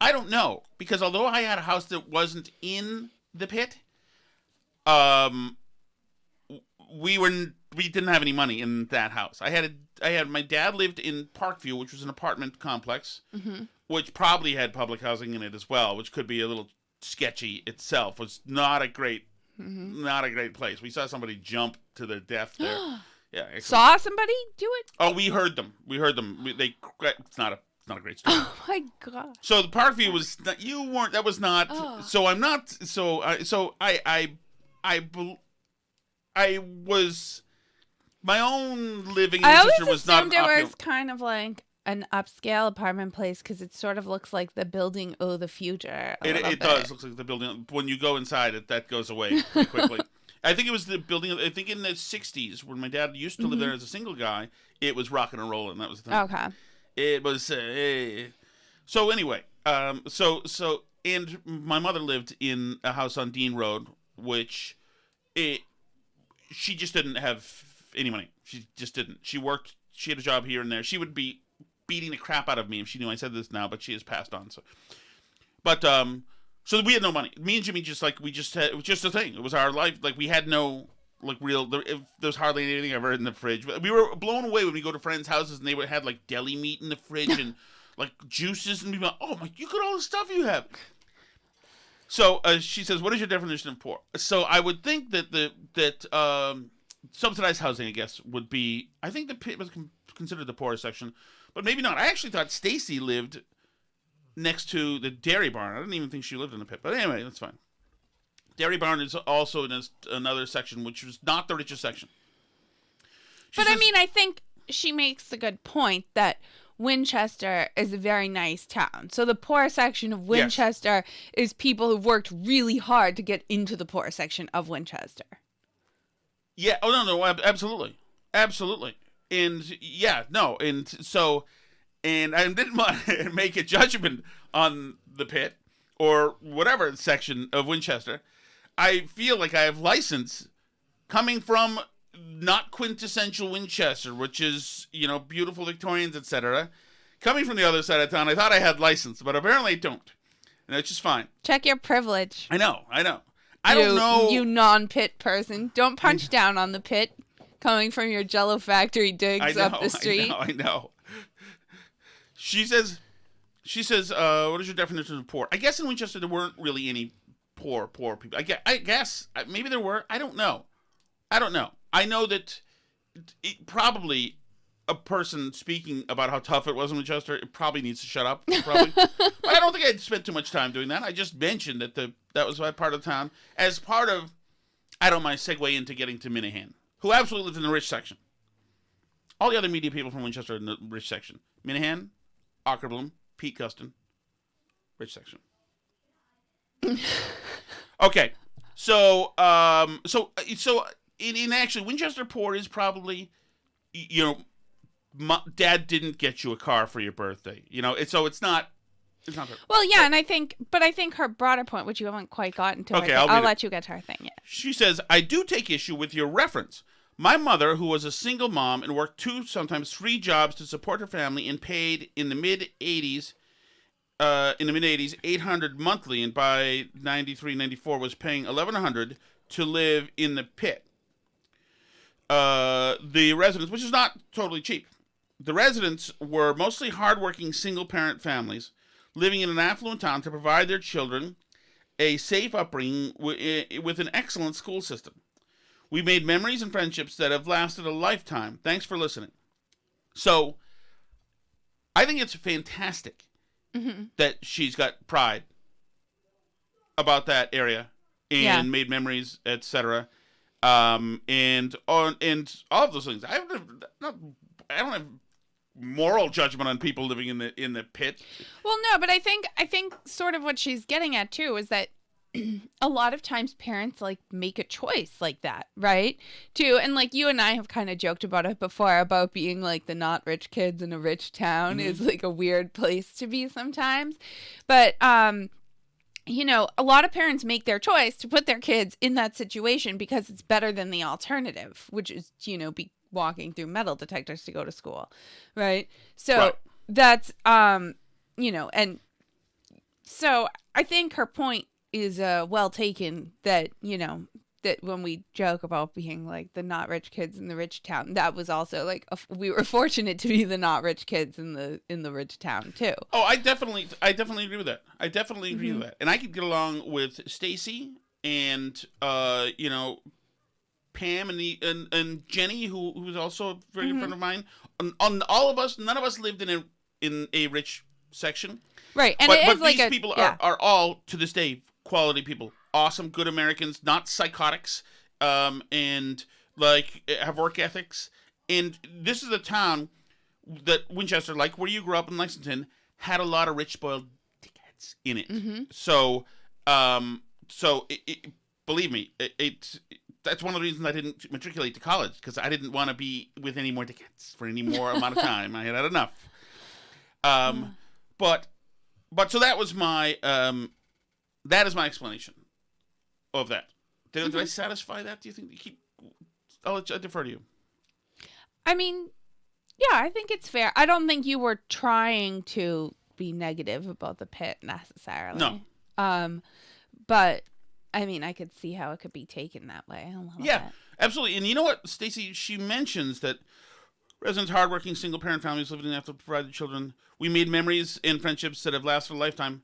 Speaker 5: I don't know, because although I had a house that wasn't in the pit, we didn't have any money in that house. I had my dad lived in Parkview, which was an apartment complex, which probably had public housing in it as well, which could be a little sketchy itself. Was not a great place. We saw somebody jump to their death there. Yeah,
Speaker 6: saw somebody do it.
Speaker 5: Oh, we heard them. It's not a great story.
Speaker 6: Oh my god.
Speaker 5: So the Parkview was you weren't. That was not.
Speaker 6: Oh.
Speaker 5: So I'm not. I was my own living in
Speaker 6: I always
Speaker 5: Excelsior was not
Speaker 6: assumed it was kind of like an upscale apartment place because it sort of looks like the building Oh the Future.
Speaker 5: It does look like the building. When you go inside it, that goes away pretty quickly. I think it was the building. I think in the '60s when my dad used to live there as a single guy, it was rocking and rolling. That was the thing.
Speaker 6: Okay.
Speaker 5: It was. So anyway, and my mother lived in a house on Dean Road, which she just didn't have any money. She just didn't. She worked. She had a job here and there. She would be beating the crap out of me if she knew I said this now, but she has passed on. So we had no money. Me and Jimmy it was just a thing. It was our life. Like we had no there's hardly anything ever in the fridge. We were blown away when we go to friends' houses and they would have like deli meat in the fridge and like juices and we'd be like, oh my, you got all the stuff you have. So she says, what is your definition of poor? So I would think that subsidized housing, I guess, would be, I think the pit was considered the poorest section, but maybe not. I actually thought Stacy lived next to the dairy barn. I didn't even think she lived in the pit, but anyway, that's fine. Dairy barn is also in another section, which was not the richest section.
Speaker 6: I think she makes a good point that Winchester is a very nice town. So the poor section of Winchester is people who've worked really hard to get into the poor section of Winchester.
Speaker 5: Yeah. Oh, no, absolutely. Absolutely. And yeah, no. And so, and I didn't want to make a judgment on the pit or whatever section of Winchester. I feel like I have license coming from not quintessential Winchester, which is, beautiful Victorians, etc. Coming from the other side of town, I thought I had license, but apparently I don't. And that's just fine.
Speaker 6: Check your privilege.
Speaker 5: I know. I don't know.
Speaker 6: You non-pit person. Don't punch down on the pit coming from your Jell-O factory digs up the street.
Speaker 5: I know. She says, what is your definition of poor? I guess in Winchester there weren't really any poor people. I guess maybe there were. I don't know. I know that probably a person speaking about how tough it was in Winchester, it probably needs to shut up. Probably. But I don't think I'd spent too much time doing that. I just mentioned that that was my part of town. As part of, I don't mind segue into getting to Minahan, who absolutely lived in the rich section. All the other media people from Winchester are in the rich section. Minahan, Ockerblum, Pete Guston, rich section. Okay, so in actually Winchester poor is probably, Dad didn't get you a car for your birthday. It's not.
Speaker 6: Well, yeah, and I think her broader point, which you haven't quite gotten to.
Speaker 5: Okay,
Speaker 6: I'll let you get to her thing yet.
Speaker 5: She says, I do take issue with your reference. My mother, who was a single mom and worked 2, sometimes 3 jobs to support her family and paid in the mid-'80s, $800 monthly, and by 93, 94 was paying $1,100 to live in the pit. The residents, which is not totally cheap. The residents were mostly hardworking single-parent families living in an affluent town to provide their children a safe upbringing with an excellent school system. We made memories and friendships that have lasted a lifetime. Thanks for listening. So, I think it's fantastic that she's got pride about that area and made memories, etc. And all of those things. I don't have moral judgment on people living in the pit.
Speaker 6: Well, no, but I think sort of what she's getting at too is that a lot of times parents make a choice like that, right? Too, and you and I have kind of joked about it before about being the not rich kids in a rich town is a weird place to be sometimes. But a lot of parents make their choice to put their kids in that situation because it's better than the alternative, which is be walking through metal detectors to go to school, right? So that's and so I think her point is well taken that that when we joke about being like the not rich kids in the rich town, that was also like we were fortunate to be the not rich kids in the rich town too.
Speaker 5: Oh, I definitely agree with that. I definitely agree with that. And I could get along with Stacy and you know, Pam and Jenny, who's also a very good friend of mine. On all of us, none of us lived in a rich section.
Speaker 6: Right, and
Speaker 5: but
Speaker 6: like
Speaker 5: these people are all to this day quality people, awesome, good Americans, not psychotics, and like have work ethics. And this is a town that Winchester, like where you grew up in Lexington, had a lot of rich spoiled dickheads in it. So, believe me, that's one of the reasons I didn't matriculate to college, because I didn't want to be with any more dickheads for any more amount of time. I had enough. But so that was my that is my explanation of that. Did I satisfy that? Do you think I'll defer to you.
Speaker 6: I mean, yeah, I think it's fair. I don't think you were trying to be negative about the pit necessarily.
Speaker 5: No.
Speaker 6: But I mean, I could see how it could be taken that way a little bit.
Speaker 5: Absolutely. And you know what, Stacey? She mentions that residents, hardworking single-parent families living have to provide the children. We made memories and friendships that have lasted a lifetime.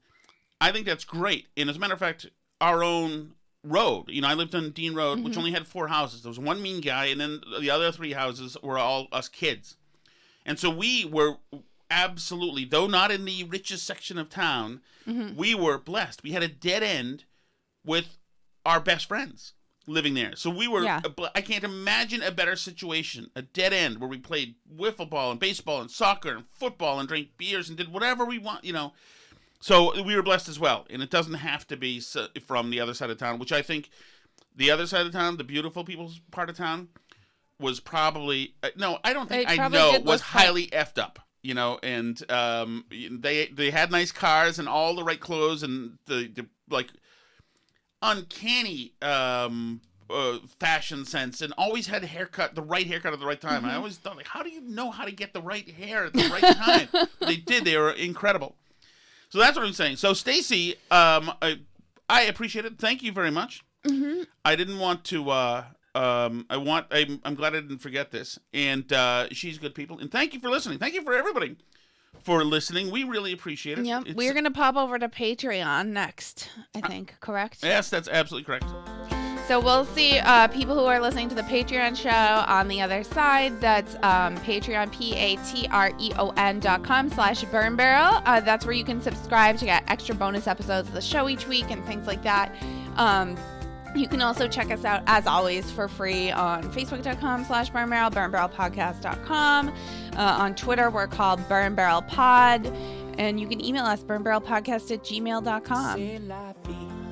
Speaker 5: I think that's great. And as a matter of fact, our own road, you know, I lived on Dean Road, which only had 4 houses. There was one mean guy, and then the other 3 houses were all us kids. And so we were absolutely, though not in the richest section of town, we were blessed. We had a dead end with our best friends living there. So we were, I can't imagine a better situation, a dead end where we played wiffle ball and baseball and soccer and football and drank beers and did whatever we want, you know. So we were blessed as well. And it doesn't have to be from the other side of town, which I think the other side of town, the beautiful people's part of town, was probably, no, I don't think, I know, was highly effed up, you know, and they had nice cars and all the right clothes and the like, uncanny fashion sense, and always had the right haircut at the right time. I always thought, like, how do you know how to get the right hair at the right time? But they did. They were incredible. So that's what I'm saying. So Stacy, I appreciate it. Thank you very much. I didn't want to. I'm glad I didn't forget this. And she's good people. And thank you for listening. Thank you for everybody for listening. We really appreciate it.
Speaker 6: Yep. We're going to pop over to Patreon next, I think, correct?
Speaker 5: Yes, that's absolutely correct.
Speaker 6: So we'll see people who are listening to the Patreon show on the other side. That's Patreon, patreon.com/Burn Barrel. That's where you can subscribe to get extra bonus episodes of the show each week and things like that. You can also check us out, as always, for free on Facebook.com/Burn Barrel, BurnBarrelPodcast.com. On Twitter, we're called Burn Barrel Pod. And you can email us, burnbarrelpodcast@gmail.com.